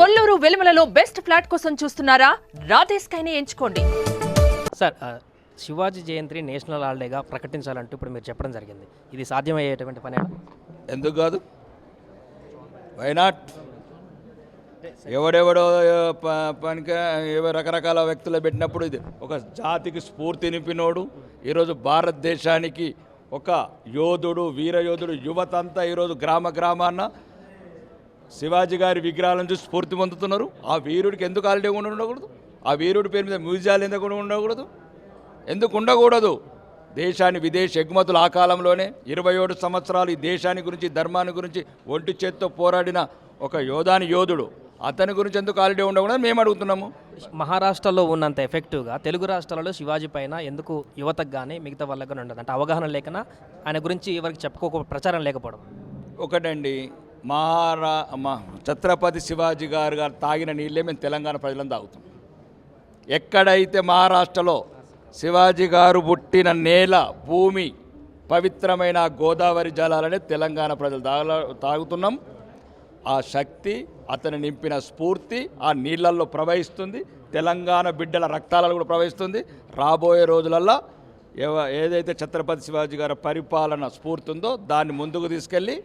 Kolluru వెలుమలలో best flat కోసం చూస్తున్నారా? రాధేస్కైనే ఎంచుకోండి. సార్, శివాజీ జయంతి నేషనల్ హాలిడేగా ప్రకటించాలంటూ ఇప్పుడు మీరు చెప్పడం జరిగింది. ఇది సాధ్యమయ్యేటువంటి పని? ఎందుకు కాదు? Why not? ఎవడెవడో పనికి రకరకాల వ్యక్తులు పెట్టినప్పుడు ఇది ఒక జాతికి స్ఫూర్తి నింపినోడు, ఈరోజు భారతదేశానికి ఒక యోధుడు, వీరయోధుడు. యువత అంతా ఈరోజు గ్రామ గ్రామాన శివాజీ గారి విగ్రహాలను చూసి స్ఫూర్తి పొందుతున్నారు. ఆ వీరుడికి ఎందుకు హాలిడే ఉండకూడదు? ఆ వీరుడి పేరు మీద మ్యూజియాలు ఎందుకు ఉండకూడదు? ఎందుకు ఉండకూడదు? దేశాన్ని విదేశీ ఎగుమతులు ఆ కాలంలోనే 27 సంవత్సరాలు ఈ దేశాన్ని గురించి, ధర్మాన్ని గురించి ఒంటి చేత్తో పోరాడిన ఒక యోధుడు, అతని గురించి ఎందుకు హాలిడే ఉండకూడదు మేము అడుగుతున్నాము. మహారాష్ట్రలో ఉన్నంత ఎఫెక్టివ్గా తెలుగు రాష్ట్రాలలో శివాజీ పైన ఎందుకు యువతకు కానీ మిగతా వాళ్ళకు కానీ ఉండదు? అంటే అవగాహన లేకనా, ఆయన గురించి ఎవరికి చెప్పుకోక ప్రచారం లేకపోవడం? ఒకటండి, ఛత్రపతి శివాజీ గారు తాగిన నీళ్ళే మేము తెలంగాణ ప్రజలను తాగుతాం. ఎక్కడైతే మహారాష్ట్రలో శివాజీ గారు పుట్టిన నేల, భూమి, పవిత్రమైన గోదావరి జలాలనే తెలంగాణ ప్రజలు తాగుతున్నాం. ఆ శక్తి, అతను నింపిన స్ఫూర్తి ఆ నీళ్ళల్లో ప్రవహిస్తుంది. తెలంగాణ బిడ్డల రక్తాలలో కూడా ప్రవహిస్తుంది. రాబోయే రోజులల్లో ఏదైతే ఛత్రపతి శివాజీ గారి పరిపాలన స్ఫూర్తి ఉందో దాన్ని ముందుకు తీసుకెళ్ళి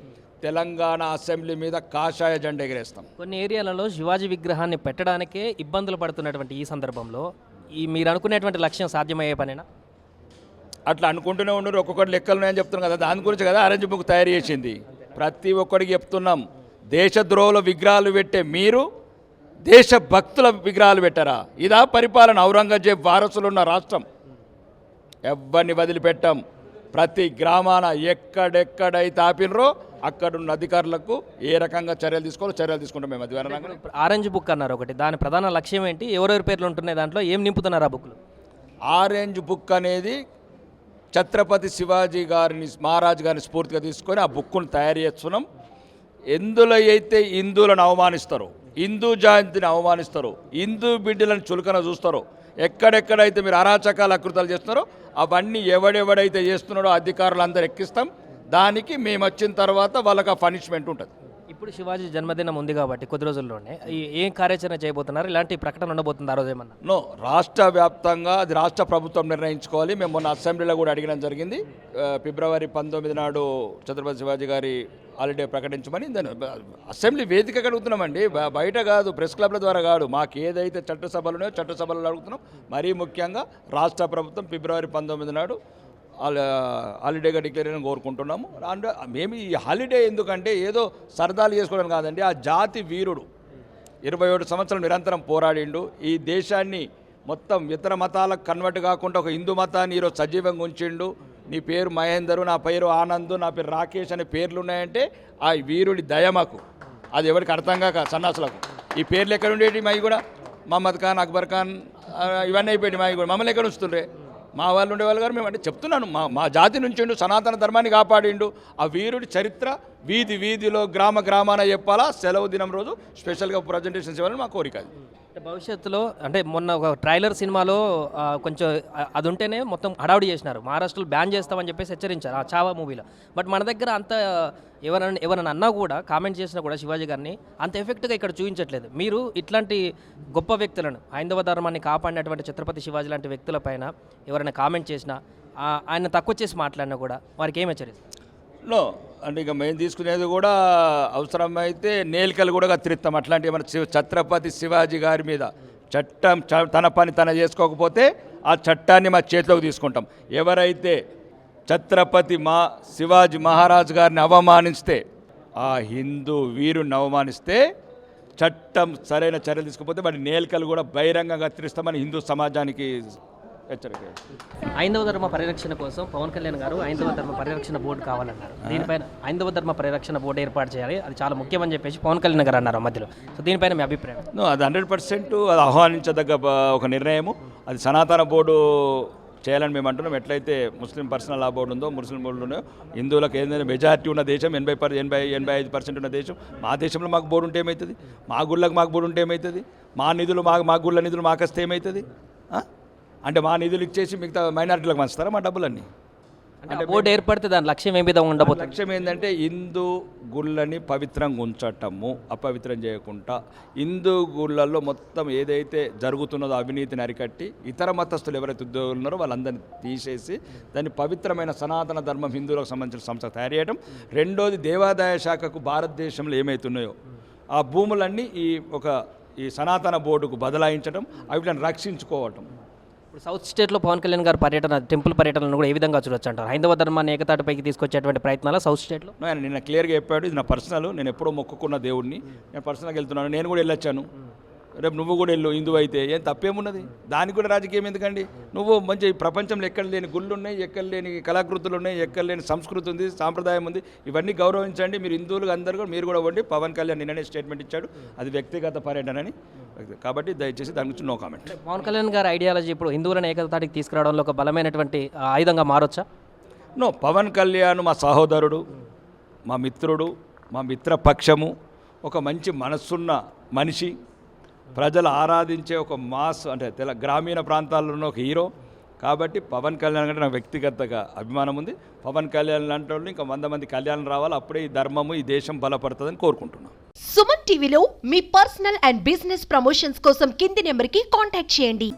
తెలంగాణ అసెంబ్లీ మీద కాషాయ జెండా ఎగిరేస్తాం. కొన్ని ఏరియాలలో శివాజీ విగ్రహాన్ని పెట్టడానికే ఇబ్బందులు పడుతున్నటువంటి ఈ సందర్భంలో మీరు అనుకునేటువంటి లక్ష్యం సాధ్యమయ్యే పనేనా? అట్లా అనుకుంటూనే ఉన్నారు. ఒక్కొక్కటి లెక్కలు ఉన్నాయని చెప్తున్నాం కదా, దాని గురించి కదా ఆరెంజ్ బుక్ తయారు చేసింది. ప్రతి ఒక్కడికి చెప్తున్నాం, దేశద్రోహుల విగ్రహాలు పెట్టే మీరు దేశభక్తుల విగ్రహాలు పెట్టారా? ఇదా పరిపాలన? ఔరంగజేబ్ వారసులున్న రాష్ట్రం. ఎవరిని వదిలిపెట్టాం. ప్రతి గ్రామాన ఎక్కడెక్కడైతే ఆపినరో అక్కడున్న అధికారులకు ఏ రకంగా చర్యలు తీసుకుంటాం మేము. అది ఆరెంజ్ బుక్ అన్నారు ఒకటి, దాని ప్రధాన లక్ష్యం ఏంటి? ఎవరెవరి పేర్లు ఉంటున్నాయి దాంట్లో? ఏం నింపుతున్నారు ఆ బుక్లు? ఆరెంజ్ బుక్ అనేది ఛత్రపతి శివాజీ గారిని, మహారాజు గారిని స్ఫూర్తిగా తీసుకొని ఆ బుక్ను తయారు చేస్తున్నాం. ఎందులో అయితే హిందువులను అవమానిస్తారో, హిందూ జాతిని అవమానిస్తారో, హిందూ బిడ్డలను చులకన చూస్తారో, ఎక్కడెక్కడైతే మీరు అరాచకాల అకృతాలు చేస్తున్నారో అవన్నీ ఎవడెవడైతే చేస్తున్నాడో అధికారులు అందరూ ఎక్కిస్తాం. దానికి మేము వచ్చిన తర్వాత వాళ్ళకి ఆ పనిష్మెంట్ ఉంటుంది. ఇప్పుడు శివాజీ జన్మదినం ఉంది కాబట్టి కొద్ది రోజుల్లోనే ఏం కార్యాచరణ చేయబోతున్నారు? ఇలాంటి ప్రకటన ఉండబోతుంది ఆ రోజు ఏమన్నా? నో, రాష్ట్ర వ్యాప్తంగా అది రాష్ట్ర ప్రభుత్వం నిర్ణయించుకోవాలి. మేము మొన్న అసెంబ్లీలో కూడా అడగడం జరిగింది. ఫిబ్రవరి 19 నాడు ఛత్రపతి శివాజీ గారి హాలిడే ప్రకటించమని దాన్ని అసెంబ్లీ వేదిక అడుగుతున్నామండి, బయట కాదు, ప్రెస్ క్లబ్ల ద్వారా కాదు. మాకు ఏదైతే చట్టసభలు ఉన్నాయో చట్టసభలలో అడుగుతున్నాం. మరీ ముఖ్యంగా రాష్ట్ర ప్రభుత్వం ఫిబ్రవరి 19 నాడు హాలిడేగా డిక్లేర్ అని కోరుకుంటున్నాము. అండ్ మేము ఈ హాలిడే ఎందుకంటే ఏదో సరదాలు చేసుకోవడం కాదండి. ఆ జాతి వీరుడు 27 సంవత్సరాలు నిరంతరం పోరాడిండు. ఈ దేశాన్ని మొత్తం ఇతర మతాలకు కన్వర్ట్ కాకుండా ఒక హిందూ మతాన్ని ఈరోజు సజీవంగా ఉంచిండు. నీ పేరు మహేందరు, నా పేరు ఆనంద్, నా పేరు రాకేష్ అనే పేర్లు ఉన్నాయంటే ఆ వీరుడి దయ మాకు. అది ఎవరికి అర్థం కాక సన్నాసులకు ఈ పేర్లు ఎక్కడ ఉండేవి? మావి కూడా మహమ్మద్ ఖాన్, అక్బర్ ఖాన్ ఇవన్నీ అయిపోయాయి. మావి కూడా మమ్మల్ని ఎక్కడ ఉంచుతుండ్రే? మా వాళ్ళు ఉండేవాళ్ళు గారు. మేము అంటే చెప్తున్నాను, మా జాతి నుంచి సనాతన ధర్మాన్ని కాపాడిండు. ఆ వీరుడి చరిత్ర వీధిలో గ్రామాన చెప్పాలా. సెలవు దినం రోజు స్పెషల్గా ప్రజెంటేషన్స్ ఇవ్వాలని మా కోరిక. అది భవిష్యత్తులో అంటే మొన్న ఒక ట్రైలర్ సినిమాలో కొంచెం అది ఉంటేనే మొత్తం హడావుడి చేసినారు. మహారాష్ట్రలో బ్యాన్ చేస్తామని చెప్పేసి హెచ్చరించారు ఆ చావా మూవీలో. బట్ మన దగ్గర అంత ఎవరైనా అన్నా కూడా, కామెంట్ చేసినా కూడా శివాజీ గారిని అంత ఎఫెక్ట్గా ఇక్కడ చూపించట్లేదు. మీరు ఇట్లాంటి గొప్ప వ్యక్తులను, హైందవ ధర్మాన్ని కాపాడినటువంటి ఛత్రపతి శివాజీ లాంటి వ్యక్తులపైన ఎవరైనా కామెంట్ చేసినా, ఆయన తక్కువ చేసి మాట్లాడినా కూడా వారికి ఏమి హెచ్చరిస్తారు? నో, అంటే ఇక మేము తీసుకునేది కూడా అవసరమైతే నేలికలు కూడా కత్తిరిస్తాం. అట్లాంటి మన ఛత్రపతి శివాజీ గారి మీద చట్టం తన పని తన చేసుకోకపోతే ఆ చట్టాన్ని మా చేతిలోకి తీసుకుంటాం. ఎవరైతే ఛత్రపతి శివాజీ మహారాజు గారిని అవమానిస్తే, ఆ హిందూ వీరుని అవమానిస్తే చట్టం సరైన చర్యలు తీసుకుపోతే వాడి నేలికలు కూడా బహిరంగంగా కత్తిరిస్తామని హిందూ సమాజానికి హెచ్చరిక. హైందవ ధర్మ పరిరక్షణ కోసం పవన్ కళ్యాణ్ గారు హైందవ ధర్మ పరిరక్షణ బోర్డు కావాలన్నారు. దీనిపైన హైందవ ధర్మ పరిరక్షణ బోర్డు ఏర్పాటు చేయాలి, అది చాలా ముఖ్యమని చెప్పేసి పవన్ కళ్యాణ్ గారు అన్నారు మధ్యలో. సో దీనిపైన మీ అభిప్రాయం? అది 100% అది ఆహ్వానించదగ్గ ఒక నిర్ణయము. అది సనాతన బోర్డు చేయాలని మేము అంటున్నాం. ఎట్లయితే ముస్లిం పర్సనల్ లా బోర్డు ఉందో, ముస్లిం బోర్డులు ఉన్నాయో, హిందువులకు ఏదైనా మెజారిటీ ఉన్న దేశం 85% ఉన్న దేశం. మా దేశంలో మాకు బోర్డు ఉంటే ఏమవుతుంది? మా గుళ్ళకు మాకు బోర్డు ఉంటే ఏమవుతుంది? మా నిధులు మా గుళ్ళ నిధులు మాకు వస్తే ఏమవుతుంది? అంటే మా నిధులు ఇచ్చేసి మిగతా మైనారిటీలకు పంచుతారా మా డబ్బులన్నీ? అంటే బోర్డు ఏర్పడితే దాని లక్ష్యం ఏ విధంగా ఉండబోతుంది? లక్ష్యం ఏంటంటే హిందూ గుళ్ళని పవిత్రంగా ఉంచటము, అపవిత్రం చేయకుండా హిందూ గుళ్ళల్లో మొత్తం ఏదైతే జరుగుతున్నదో అవినీతిని అరికట్టి ఇతర మతస్థులు ఎవరైతే ఉద్యోగులు ఉన్నారో వాళ్ళందరినీ తీసేసి దాన్ని పవిత్రమైన సనాతన ధర్మం హిందువులకు సంబంధించిన సంస్థ తయారు చేయడం. రెండోది దేవాదాయ శాఖకు భారతదేశంలో ఏమవుతున్నాయో ఆ భూములన్నీ ఈ సనాతన బోర్డుకు బదలాయించడం, అవిటిని రక్షించుకోవటం. ఇప్పుడు సౌత్ స్టేట్లో పవన్ కళ్యాణ్ గారి పర్యటన, టెంపుల్ పర్యటనను కూడా ఏ విధంగా చూడొచ్చు అంటారు? హైందవ ధర్మాన్ని ఏకతాటిపైకి తీసుకొచ్చేటువంటి ప్రయత్నాలు సౌత్ స్టేట్లో? ఆయన నిన్న క్లియర్గా చెప్పాడు, ఇది నా పర్సనల్, నేను ఎప్పుడో మొక్కుకున్న దేవుడిని, నేను పర్సనల్గా వెళ్తున్నాను, నేను కూడా వెళ్ళొచ్చాను, రేపు నువ్వు కూడా వెళ్ళు హిందువు అయితే, ఏం తప్పేమున్నది? దానికి కూడా రాజకీయం ఎందుకండి? నువ్వు మంచి ప్రపంచంలో ఎక్కడ లేని గుళ్ళు ఉన్నాయి, ఎక్కడ లేని కళాకృతులు ఉన్నాయి, ఎక్కడ లేని సంస్కృతి ఉంది, సాంప్రదాయం ఉంది, ఇవన్నీ గౌరవించండి. మీరు హిందువులు అందరూ కూడా మీరు కూడా వండి. పవన్ కళ్యాణ్ నిన్ననే స్టేట్మెంట్ ఇచ్చాడు, అది వ్యక్తిగత పర్యటనని, కాబట్టి దయచేసి దాని గురించి నో కామెంట్. పవన్ కళ్యాణ్ గారి ఐడియాలజీ ఇప్పుడు హిందువులను ఏకతాటికి తీసుకురావడంలో ఒక బలమైనటువంటి ఆయుధంగా మారొచ్చా? నో, పవన్ కళ్యాణ్ మా సహోదరుడు, మా మిత్రుడు, మా మిత్రపక్షము, ఒక మంచి మనస్సున్న మనిషి, ప్రజలు ఆరాధించే ఒక మాస్, అంటే గ్రామీణ ప్రాంతాల్లో ఉన్న ఒక హీరో. కాబట్టి పవన్ కళ్యాణ్ అంటే నాకు వ్యక్తిగతంగా అభిమానం ఉంది. పవన్ కళ్యాణ్ లాంటి వాళ్ళు ఇంకా 100 మంది కళ్యాణం రావాలి, అప్పుడే ఈ ధర్మము ఈ దేశం బలపడుతుందని కోరుకుంటున్నాను. సుమన్ టీవీలో మీ పర్సనల్ అండ్ బిజినెస్ ప్రమోషన్స్ కోసం కింది నెంబర్కి కాంటాక్ట్ చేయండి.